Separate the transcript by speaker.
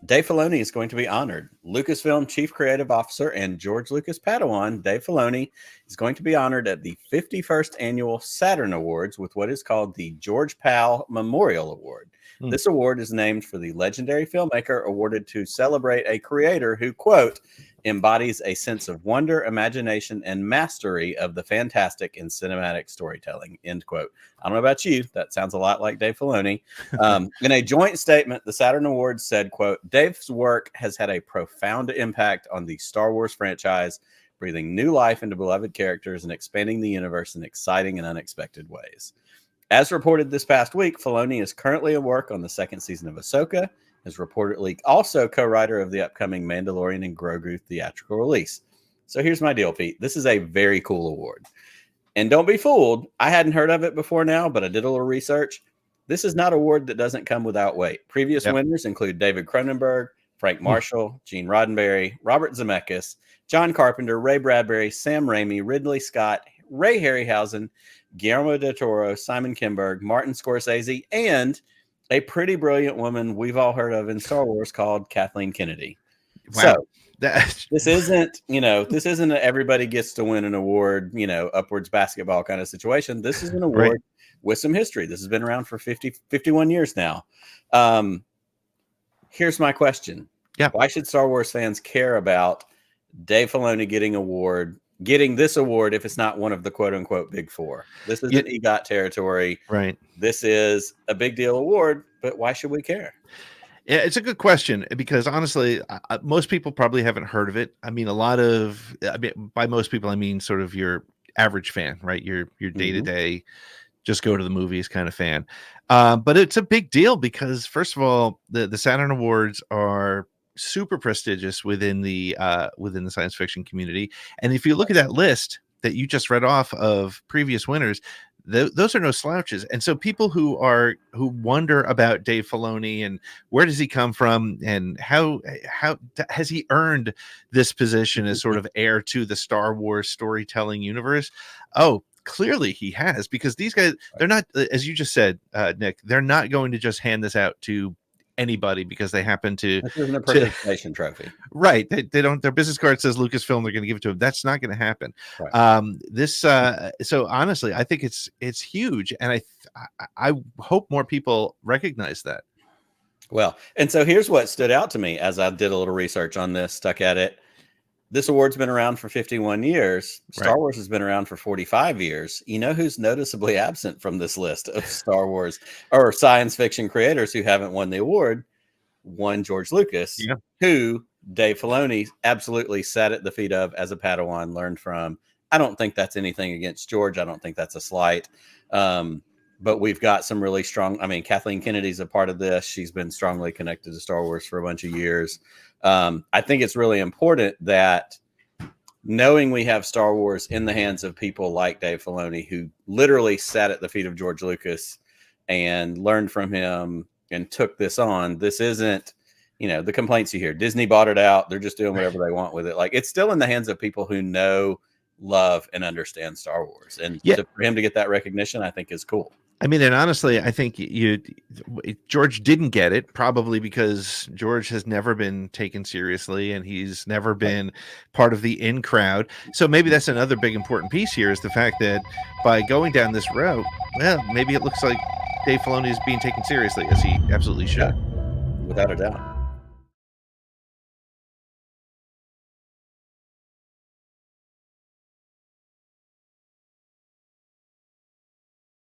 Speaker 1: Dave Filoni is going to be honored. Lucasfilm Chief Creative Officer and George Lucas Padawan, Dave Filoni, is going to be honored at the 51st Annual Saturn Awards with what is called the George Pal Memorial Award. This award is named for the legendary filmmaker, awarded to celebrate a creator who, quote, embodies a sense of wonder, imagination, and mastery of the fantastic in cinematic storytelling, end quote. I don't know about you. That sounds a lot like Dave Filoni. In a joint statement, the Saturn Awards said, quote, Dave's work has had a profound impact on the Star Wars franchise, breathing new life into beloved characters and expanding the universe in exciting and unexpected ways. As reported this past week, Filoni is currently at work on the second season of Ahsoka, is reportedly also co-writer of the upcoming Mandalorian and Grogu theatrical release. So here's my deal, Pete. This is a very cool award. And don't be fooled. I hadn't heard of it before now, but I did a little research. This is not an award that doesn't come without weight. Previous winners include David Cronenberg, Frank Marshall, Gene Roddenberry, Robert Zemeckis, John Carpenter, Ray Bradbury, Sam Raimi, Ridley Scott, Ray Harryhausen, Guillermo del Toro, Simon Kinberg, Martin Scorsese, and a pretty brilliant woman we've all heard of in Star Wars called Kathleen Kennedy. Wow. So this isn't, this isn't a everybody gets to win an award, upwards basketball kind of situation. This is an award with some history. This has been around for 51 years now. Here's my question. Yeah. Why should Star Wars fans care about Dave Filoni getting this award if it's not one of the quote unquote big four? This is an EGOT territory. Right. This is a big deal award, but why should we care?
Speaker 2: Yeah, it's a good question because honestly, most people probably haven't heard of it. I mean, by most people, I mean sort of your average fan, right? Your day-to-day, just go to the movies kind of fan. But it's a big deal because first of all, the Saturn Awards are super prestigious within the science fiction community. And if you look at that list that you just read off of previous winners, those are no slouches. And so people who wonder about Dave Filoni and where does he come from and how has he earned this position as sort of heir to the Star Wars storytelling universe? Oh, clearly he has, because these guys, they're not, as you just said, Nick, they're not going to just hand this out to anybody because they happen to.
Speaker 1: This isn't a participation trophy,
Speaker 2: right? They don't. Their business card says Lucasfilm. They're going to give it to them. That's not going to happen. Right. So honestly, I think it's huge, and I hope more people recognize that.
Speaker 1: Well, and so here's what stood out to me as I did a little research on this, stuck at it. This award's been around for 51 years. Star Wars has been around for 45 years. You know who's noticeably absent from this list of Star Wars or science fiction creators who haven't won the award? One, George Lucas, who Dave Filoni absolutely sat at the feet of as a Padawan, learned from. I don't think that's anything against George. I don't think that's a slight. But we've got some really strong. I mean, Kathleen Kennedy's a part of this. She's been strongly connected to Star Wars for a bunch of years. I think it's really important that knowing we have Star Wars in the hands of people like Dave Filoni, who literally sat at the feet of George Lucas and learned from him and took this on. This isn't, the complaints you hear. Disney bought it out. They're just doing whatever they want with it. Like, it's still in the hands of people who know, love, and understand Star Wars. And for him to get that recognition, I think is cool.
Speaker 2: I mean, and honestly, I think George didn't get it probably because George has never been taken seriously and he's never been part of the in crowd. So maybe that's another big important piece here is the fact that by going down this route, well, maybe it looks like Dave Filoni is being taken seriously, as he absolutely should.
Speaker 1: Without a doubt.